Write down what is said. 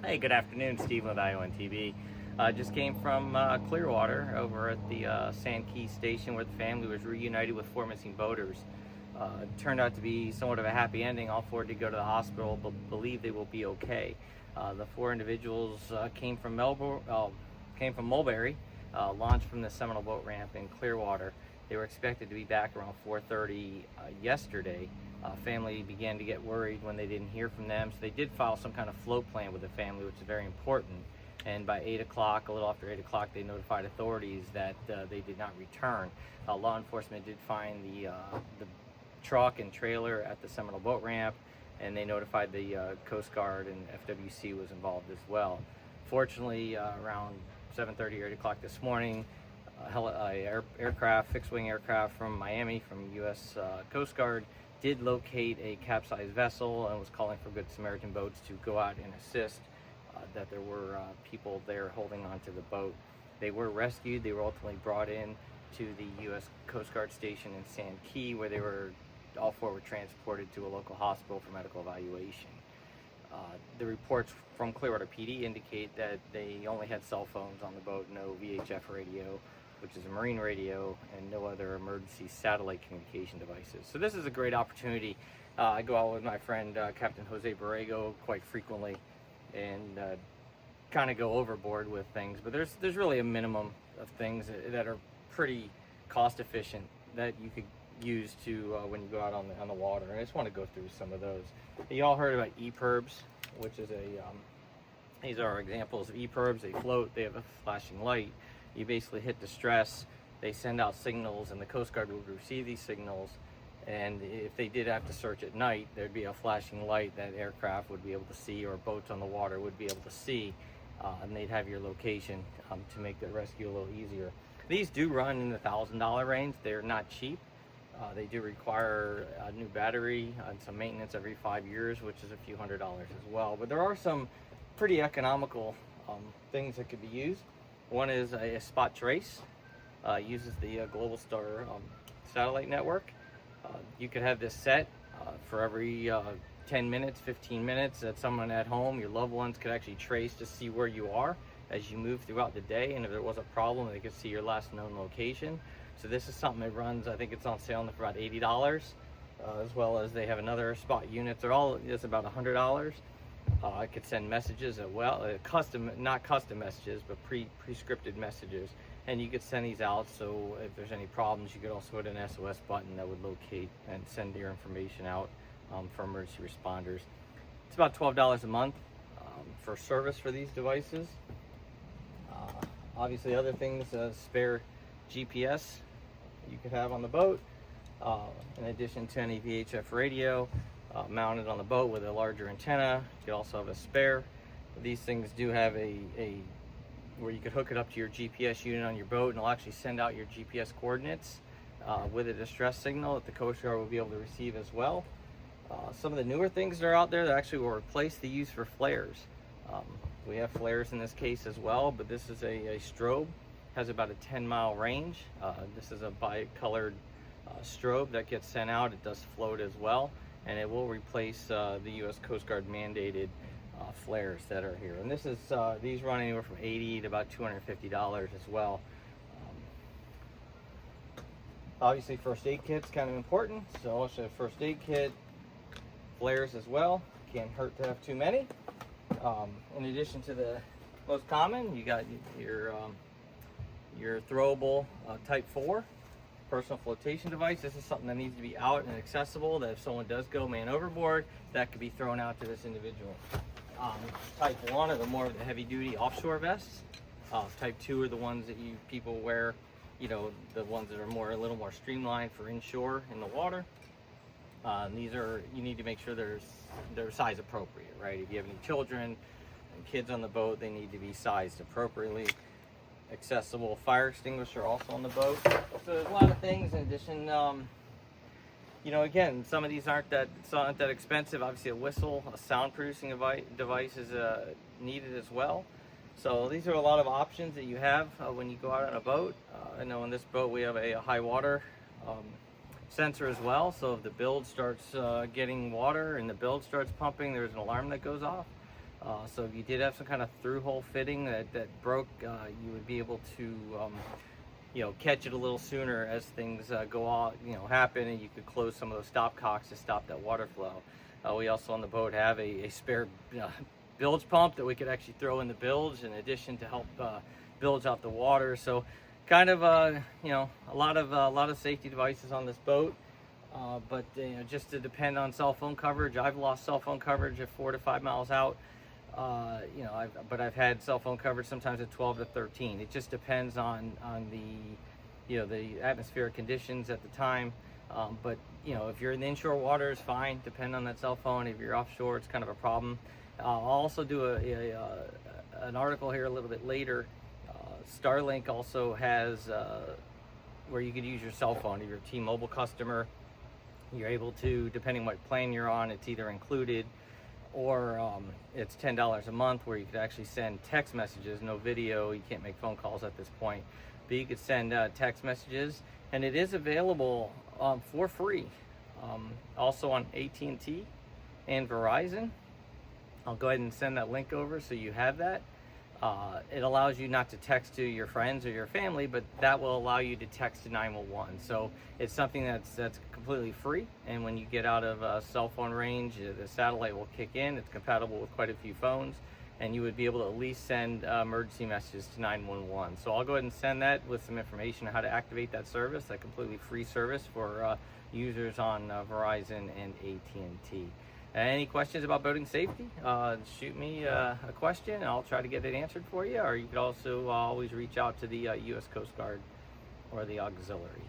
Hey, good afternoon. Steve with IONTV. Just came from Clearwater over at the Sand Key station where the family was reunited with four missing boaters. It turned out to be somewhat of a happy ending. All four did go to the hospital, but believe they will be okay. The four individuals came from Mulberry, launched from the Seminole Boat Ramp in Clearwater. They were expected to be back around 4:30 yesterday. Family began to get worried when they didn't hear from them, so they did file some kind of float plan with the family, which is very important. And by 8 o'clock, a little after 8 o'clock, they notified authorities that they did not return. Law enforcement did find the truck and trailer at the Seminole Boat Ramp, and they notified the Coast Guard, and FWC was involved as well. Fortunately, around 7:30 or 8 o'clock this morning, fixed-wing aircraft from Miami, from U.S. Coast Guard, did locate a capsized vessel and was calling for Good Samaritan boats to go out and assist. That there were people there holding onto the boat. They were rescued. They were ultimately brought in to the U.S. Coast Guard station in Sand Key, where all four were transported to a local hospital for medical evaluation. The reports from Clearwater PD indicate that they only had cell phones on the boat, no VHF radio, which is a marine radio, and no other emergency satellite communication devices. So this is a great opportunity. I go out with my friend Captain Jose Borrego quite frequently and kind of go overboard with things, but there's really a minimum of things that are pretty cost efficient that you could use to when you go out on the water. And I just want to go through some of those. You all heard about EPIRBs, which is these are examples of EPIRBs. They float, they have a flashing light. You basically hit distress, they send out signals, and the Coast Guard would receive these signals. And if they did have to search at night, there'd be a flashing light that aircraft would be able to see, or boats on the water would be able to see, and they'd have your location to make the rescue a little easier. These do run in the $1,000 range. They're not cheap. They do require a new battery and some maintenance every 5 years, which is a few $100s as well. But there are some pretty economical things that could be used. One is a spot trace. Uses the Global Star satellite network. You could have this set for every 10 minutes, 15 minutes, that someone at home, your loved ones, could actually trace to see where you are as you move throughout the day. And if there was a problem, they could see your last known location. So this is something that runs, I think it's on sale for about $80, as well as they have another spot units. It's about $100. I could send messages as well, not custom messages, but pre-scripted messages. And you could send these out, so if there's any problems, you could also hit an SOS button that would locate and send your information out for emergency responders. It's about $12 a month for service for these devices. Obviously, other things, spare GPS you could have on the boat, in addition to any VHF radio mounted on the boat with a larger antenna. You could also have a spare. These things do have a where you could hook it up to your GPS unit on your boat, and it'll actually send out your GPS coordinates with a distress signal that the Coast Guard will be able to receive as well. Some of the newer things that are out there that actually will replace the use for flares. We have flares in this case as well, but this is a strobe. Has about a 10-mile range. This is a bicolored strobe that gets sent out. It does float as well, and it will replace the U.S. Coast Guard mandated flares that are here. And this is these run anywhere from $80 to about $250 as well. Obviously, first aid kit's kind of important, so also a first aid kit, flares as well. Can't hurt to have too many. In addition to the most common, you got your throwable Type 4 personal flotation device. This is something that needs to be out and accessible, that if someone does go man overboard, that could be thrown out to this individual. Type 1 are the more of the heavy duty offshore vests. Type 2 are the ones that people wear, the ones that are a little more streamlined for inshore in the water. These are, you need to make sure they're size appropriate, right? If you have any children and kids on the boat, they need to be sized appropriately. Accessible fire extinguisher also on the boat. So there's a lot of things in addition. Again, some of these aren't that expensive. Obviously, a whistle, a sound producing device is needed as well. So these are a lot of options that you have when you go out on a boat. I know in this boat we have a high water sensor as well. So if the bilge starts getting water and the bilge starts pumping, there's an alarm that goes off. So if you did have some kind of through-hole fitting that broke, you would be able to catch it a little sooner as things go on, happen, and you could close some of those stopcocks to stop that water flow. We also on the boat have a spare bilge pump that we could actually throw in the bilge in addition to help bilge out the water. So kind of a lot of safety devices on this boat. But just to depend on cell phone coverage, I've lost cell phone coverage at 4 to 5 miles out. I've had cell phone coverage sometimes at 12 to 13. It just depends on the atmospheric conditions at the time. But if you're in the inshore waters, fine, depend on that cell phone. If you're offshore, it's kind of a problem. I'll also do an article here a little bit later. Starlink also has where you could use your cell phone. If you're a T-Mobile customer, you're able to, depending what plan you're on, it's either included or it's $10 a month where you could actually send text messages, no video. You can't make phone calls at this point, but you could send text messages, and it is available for free. Also on AT&T and Verizon. I'll go ahead and send that link over so you have that. It allows you not to text to your friends or your family, but that will allow you to text to 911. So it's something that's completely free, and when you get out of cell phone range, the satellite will kick in. It's compatible with quite a few phones, and you would be able to at least send emergency messages to 911. So I'll go ahead and send that with some information on how to activate that service, that completely free service for users on Verizon and AT&T. Any questions about boating safety? Shoot me a question and I'll try to get it answered for you. Or you could also always reach out to the U.S. Coast Guard or the auxiliary.